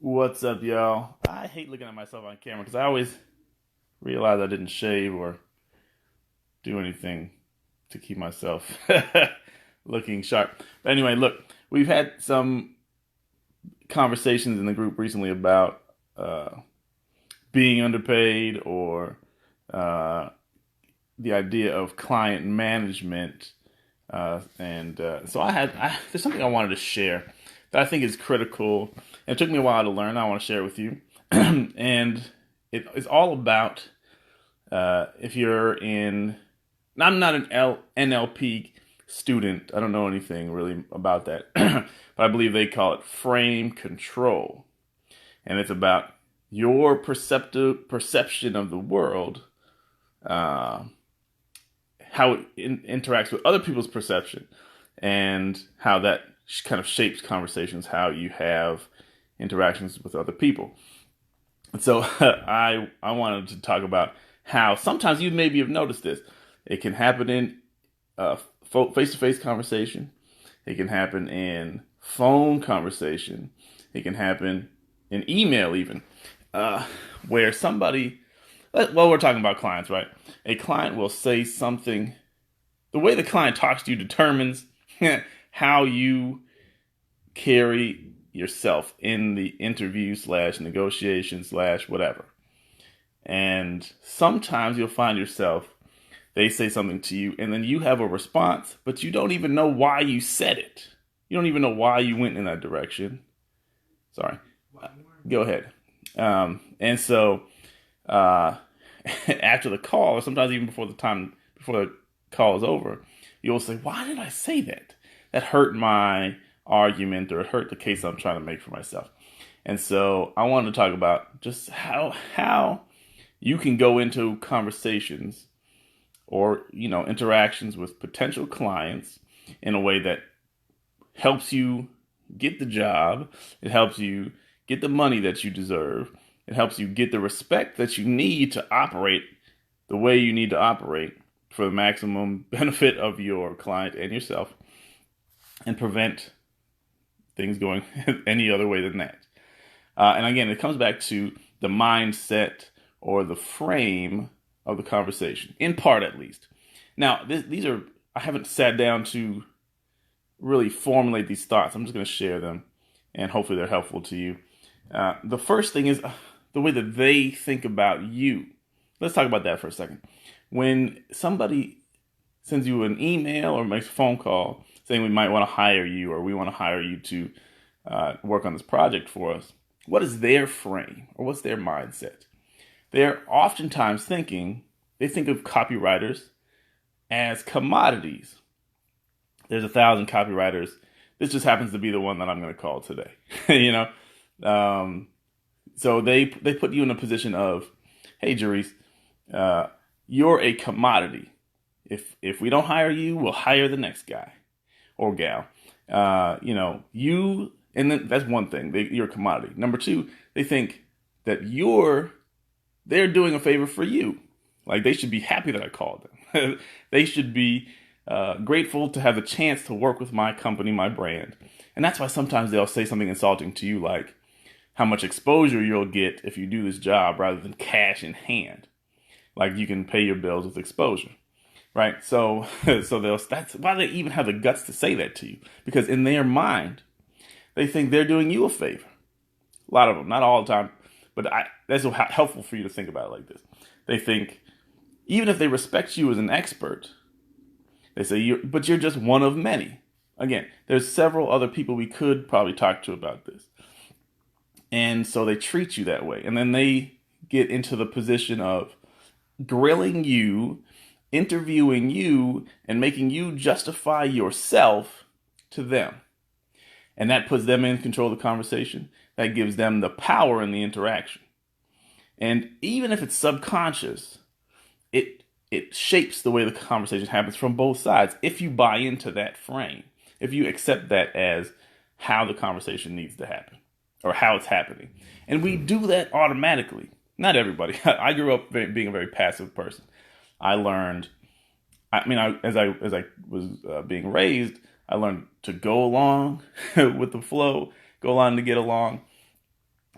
What's up, y'all? I hate looking at myself on camera because I always realize I didn't shave or do anything to keep myself looking sharp. But anyway, look, we've had some conversations in the group recently about being underpaid or uh, the idea of client management. So there's something I wanted to share that I think is critical. And it took me a while to learn. I want to share it with you. And it's all about if you're in. I'm not an NLP student. I don't know anything really about that, but I believe they call it frame control, and it's about your perception of the world, uh, how it interacts with other people's perception, and how that kind of shapes conversations, how you have interactions with other people. And so I wanted to talk about how sometimes you maybe have noticed this. It can happen in face-to-face conversation. It can happen in phone conversation. It can happen in email even, where somebody, well, we're talking about clients, right? A client will say something. The way the client talks to you determines how you carry yourself in the interview slash negotiation slash whatever. And sometimes you'll find yourself, they say something to you and then you have a response, but you don't even know why you said it. You don't even know why you went in that direction. Sorry. Go ahead. And so after the call, or sometimes even before the call is over, you'll say, why did I say that? That hurt my argument, or it hurt the case I'm trying to make for myself. And so I wanted to talk about just how you can go into conversations or, interactions with potential clients in a way that helps you get the job. It helps you get the money that you deserve. It helps you get the respect that you need to operate the way you need to operate for the maximum benefit of your client and yourself, and prevent things going any other way than that. And again, it comes back to the mindset or the frame of the conversation, in part at least. Now, I haven't sat down to really formulate these thoughts. I'm just going to share them, and hopefully they're helpful to you. The first thing is the way that they think about you. Let's talk about that for a second. When somebody sends you an email or makes a phone call saying we might want to hire you, or we want to hire you to work on this project for us, what is their frame, or what's their mindset? They're oftentimes they think of copywriters as commodities. There's 1,000 copywriters. This just happens to be the one that I'm going to call today. So they put you in a position of, hey, Jerice, you're a commodity. If we don't hire you, we'll hire the next guy or gal. And then that's one thing. You're a commodity. Number two, they think that they're doing a favor for you. Like, they should be happy that I called them. They should be grateful to have the chance to work with my company, my brand. And that's why sometimes they'll say something insulting to you, like how much exposure you'll get if you do this job rather than cash in hand. Like, you can pay your bills with exposure, right? So that's why they even have the guts to say that to you, because in their mind, they think they're doing you a favor. A lot of them, not all the time, but that's helpful for you to think about it like this. They think, even if they respect you as an expert, they say, but you're just one of many. Again, there's several other people we could probably talk to about this. And so they treat you that way. And then they get into the position of grilling you, interviewing you, and making you justify yourself to them. And that puts them in control of the conversation. That gives them the power in the interaction. And even if it's subconscious, it shapes the way the conversation happens from both sides. If you buy into that frame, if you accept that as how the conversation needs to happen, or how it's happening. And we do that automatically. Not everybody. I grew up being a very passive person. I learned, as I was being raised, I learned to go along with the flow, go along to get along.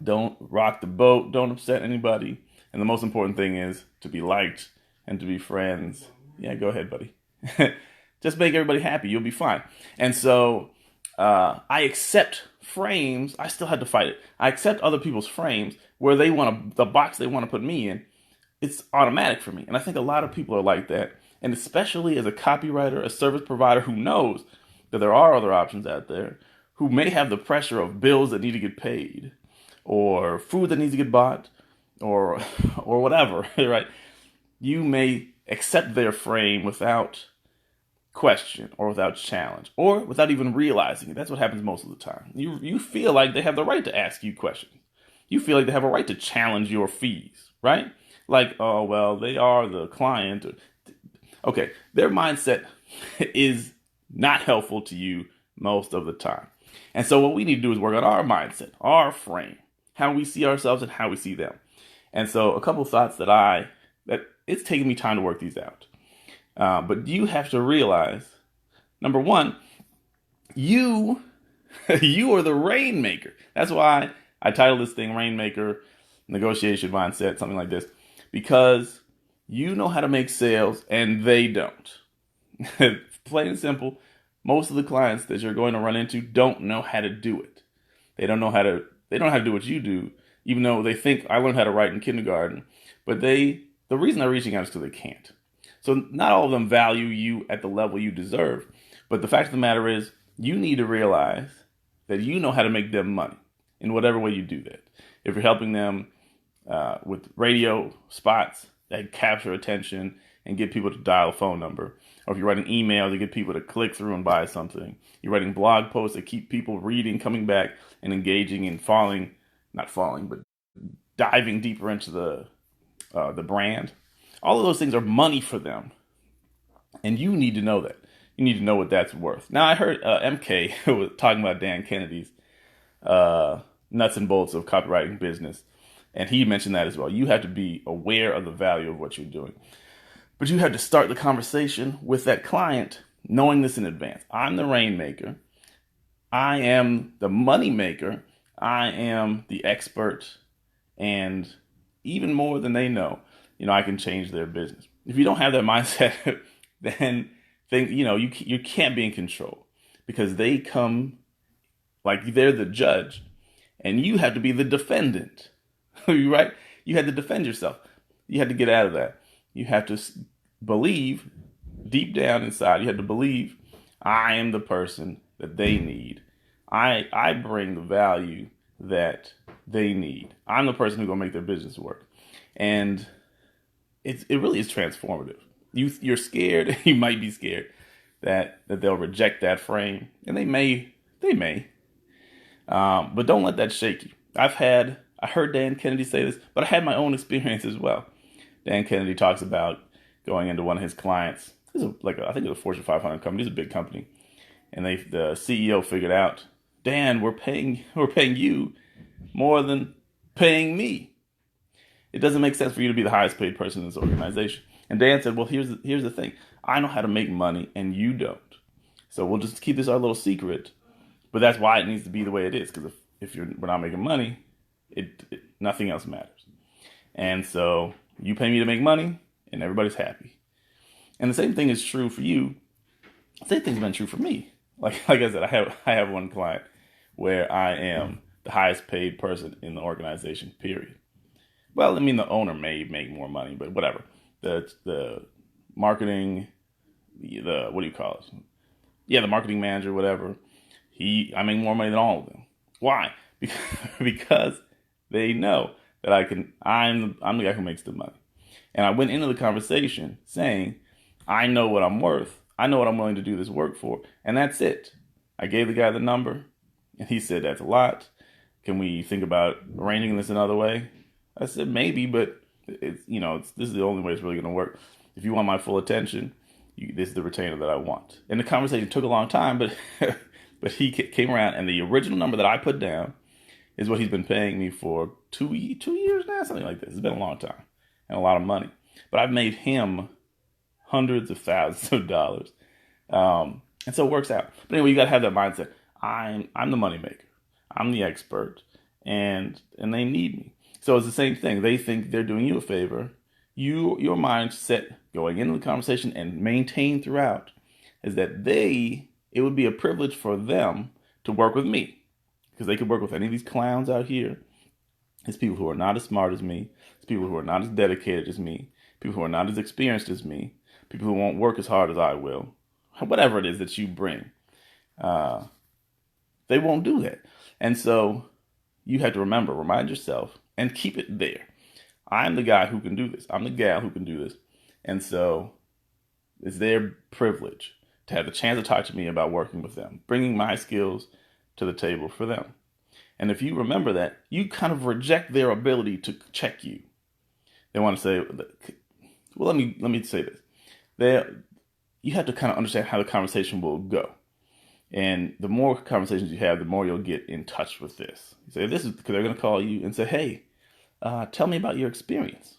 Don't rock the boat. Don't upset anybody. And the most important thing is to be liked and to be friends. Yeah, go ahead, buddy. Just make everybody happy. You'll be fine. And so I accept frames. I still had to fight it. I accept other people's frames where they want to, the box they want to put me in. It's automatic for me. And I think a lot of people are like that. And especially as a copywriter, a service provider who knows that there are other options out there, who may have the pressure of bills that need to get paid, or food that needs to get bought, or whatever, right? You may accept their frame without question or without challenge or without even realizing it. That's what happens most of the time. You feel like they have the right to ask you questions. You feel like they have a right to challenge your fees, right? Like, oh, well, they are the client. Okay, their mindset is not helpful to you most of the time. And so what we need to do is work on our mindset, our frame, how we see ourselves and how we see them. And so a couple thoughts that it's taken me time to work these out. But you have to realize, number one, you are the Rainmaker. That's why I titled this thing Rainmaker, Negotiation Mindset, something like this, because you know how to make sales and they don't. Plain and simple, most of the clients that you're going to run into don't know how to do it. They don't know how to do what you do, even though they think I learned how to write in kindergarten. But the reason they're reaching out is because they can't. So not all of them value you at the level you deserve. But the fact of the matter is, you need to realize that you know how to make them money in whatever way you do that. If you're helping them with radio spots that capture attention and get people to dial a phone number, or if you're writing emails to get people to click through and buy something, you're writing blog posts that keep people reading, coming back, and engaging and diving deeper into the brand. All of those things are money for them. And you need to know that. You need to know what that's worth. Now, I heard MK was talking about Dan Kennedy's nuts and bolts of copywriting business. And he mentioned that as well. You have to be aware of the value of what you're doing. But you have to start the conversation with that client knowing this in advance. I'm the Rainmaker. I am the money maker. I am the expert. And even more than they know, I can change their business. If you don't have that mindset, then you can't be in control, because they come like they're the judge and you have to be the defendant. Right? You had to defend yourself. You had to get out of that. You have to believe deep down inside. You have to believe I am the person that they need. I bring the value that they need. I'm the person who's going to make their business work. And it really is transformative. You're scared. You might be scared that they'll reject that frame, and they may. But don't let that shake you. I heard Dan Kennedy say this, but I had my own experience as well. Dan Kennedy talks about going into one of his clients. I think it was a Fortune 500 company. It's a big company, and the CEO figured out, Dan, we're paying you more than paying me. It doesn't make sense for you to be the highest paid person in this organization. And Dan said, well, here's the thing. I know how to make money and you don't. So we'll just keep this our little secret. But that's why it needs to be the way it is. Because if we're not making money, nothing else matters. And so you pay me to make money and everybody's happy. And the same thing is true for you. The same thing's been true for me. Like I said, I have one client where I am the highest paid person in the organization, period. Well, I mean, the owner may make more money, but whatever. The marketing, what do you call it? Yeah, the marketing manager, whatever. I make more money than all of them. Why? Because they know that I'm the guy who makes the money. And I went into the conversation saying, I know what I'm worth. I know what I'm willing to do this work for. And that's it. I gave the guy the number, and he said, that's a lot. Can we think about arranging this another way? I said, maybe, but this is the only way it's really going to work. If you want my full attention, this is the retainer that I want. And the conversation took a long time, but but he came around, and the original number that I put down is what he's been paying me for 2 years now, something like this. It's been a long time and a lot of money. But I've made him hundreds of thousands of dollars. And so it works out. But anyway, you got to have that mindset. I'm the moneymaker. I'm the expert. and they need me. So it's the same thing. They think they're doing you a favor. Your mindset going into the conversation and maintain throughout is that it would be a privilege for them to work with me, because they could work with any of these clowns out here. It's people who are not as smart as me. It's people who are not as dedicated as me. People who are not as experienced as me. People who won't work as hard as I will. Whatever it is that you bring, they won't do that. And so you have to remind yourself, and keep it there. I'm the guy who can do this. I'm the gal who can do this. And so it's their privilege to have the chance to talk to me about working with them, bringing my skills to the table for them. And if you remember that, you kind of reject their ability to check you. They want to say, well, let me say this. You have to kind of understand how the conversation will go. And the more conversations you have, the more you'll get in touch with this. You say, this is because they're going to call you and say, hey, tell me about your experience.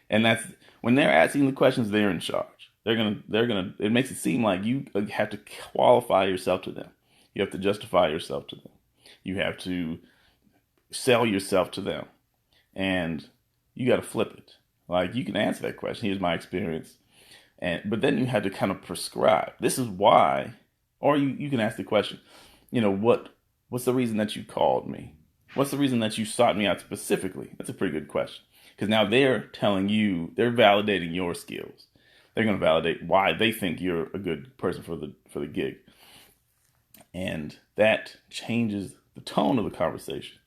And that's when they're asking the questions, they're in charge. It makes it seem like you have to qualify yourself to them. You have to justify yourself to them. You have to sell yourself to them. And you got to flip it. Like, you can answer that question. Here's my experience. But then you have to kind of prescribe. This is why, or you can ask the question, what's the reason that you called me? What's the reason that you sought me out specifically? That's a pretty good question. Because now they're telling you, they're validating your skills. They're going to validate why they think you're a good person for the gig. And that changes the tone of the conversation.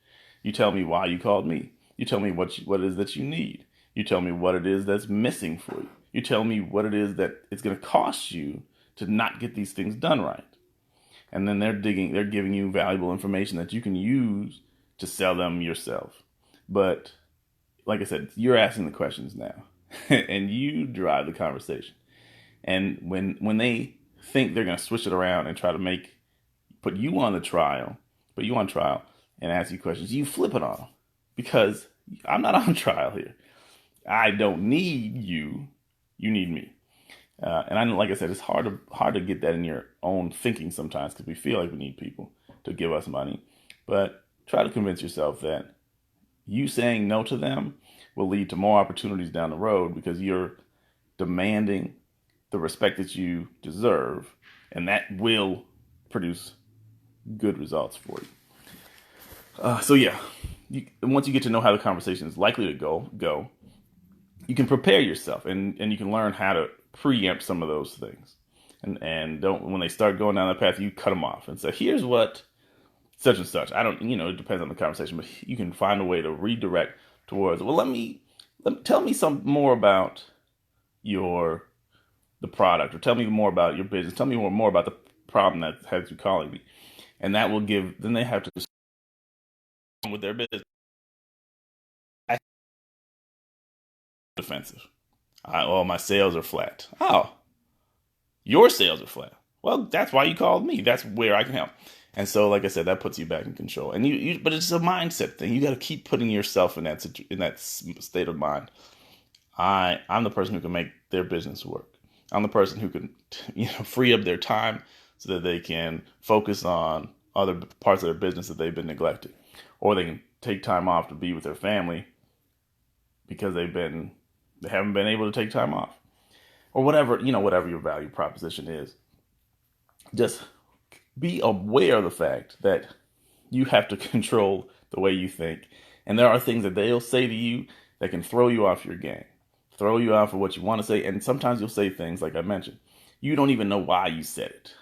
You tell me why you called me. You tell me what it is that you need. You tell me what it is that's missing for you. You tell me what it is that it's going to cost you to not get these things done right. And then they're giving you valuable information that you can use to sell them yourself. But like I said, you're asking the questions now and you drive the conversation. And when they think they're going to switch it around and try to put you on trial and ask you questions, you flip it on them, because I'm not on trial here. I don't need you. You need me. Like I said, it's hard to get that in your own thinking sometimes, because we feel like we need people to give us money. But try to convince yourself that you saying no to them will lead to more opportunities down the road, because you're demanding the respect that you deserve, and that will produce good results for you. So yeah, once you get to know how the conversation is likely to go, you can prepare yourself, and you can learn how to preempt some of those things. And don't, when they start going down that path, you cut them off and say, here's what such and such. It depends on the conversation, but you can find a way to redirect towards, well, tell me some more about the product, or tell me more about your business. Tell me more about the problem that has you calling me. And that will then they have to with their business. Defensive. My sales are flat. Oh, your sales are flat. Well, that's why you called me. That's where I can help. And so, like I said, that puts you back in control. And but it's a mindset thing. You got to keep putting yourself in that state of mind. I'm the person who can make their business work. I'm the person who can, free up their time so that they can focus on other parts of their business that they've been neglecting, or they can take time off to be with their family because they haven't been able to take time off, or whatever your value proposition is. Just be aware of the fact that you have to control the way you think, and there are things that they'll say to you that can throw you off your game, throw you off of what you want to say. And sometimes you'll say things, like I mentioned, you don't even know why you said it.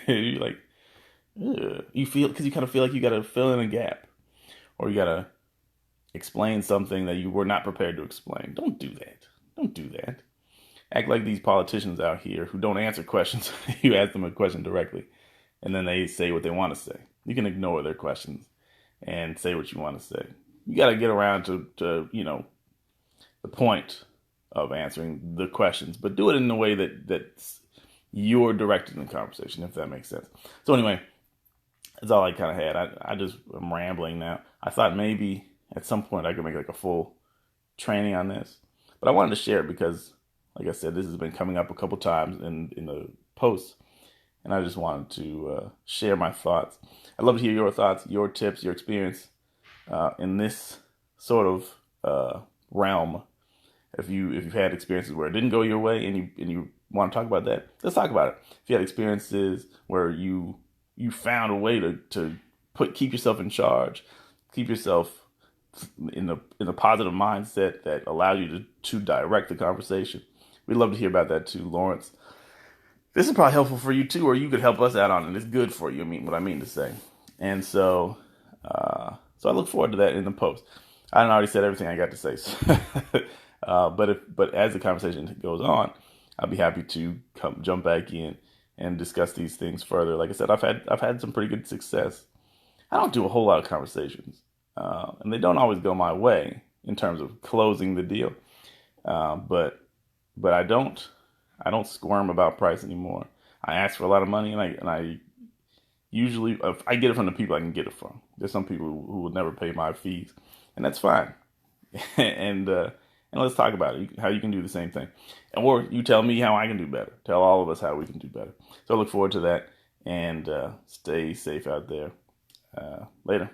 You're like, ugh. Because you kind of feel like you got to fill in a gap, or you got to explain something that you were not prepared to explain. Don't do that. Don't do that. Act like these politicians out here who don't answer questions. You ask them a question directly, and then they say what they want to say. You can ignore their questions and say what you want to say. You got to get around to the point of answering the questions, but do it in a way that's you're directing the conversation, if that makes sense. So anyway, that's all I kind of had. I'm rambling now. I thought maybe at some point I could make like a full training on this, but I wanted to share it because, like I said, this has been coming up a couple times in the posts, and I just wanted to share my thoughts. I'd love to hear your thoughts, your tips, your experience in this sort of realm. If you've had experiences where it didn't go your way and you want to talk about that, let's talk about it. If you had experiences where you found a way to keep yourself in charge, keep yourself in a positive mindset that allows you to direct the conversation, we'd love to hear about that too, Lawrence. This is probably helpful for you too, or you could help us out on it. It's good for you. I mean, what I mean to say, and so I look forward to that in the post. I already said everything I got to say, but as the conversation goes on, I'll be happy to jump back in and discuss these things further. Like I said, I've had some pretty good success. I don't do a whole lot of conversations, and they don't always go my way in terms of closing the deal. But I don't squirm about price anymore. I ask for a lot of money, and I usually, if I get it from the people I can get it from. There's some people who will never pay my fees, and that's fine. and let's talk about it, how you can do the same thing. Or you tell me how I can do better. Tell all of us how we can do better. So I look forward to that, and stay safe out there. Later.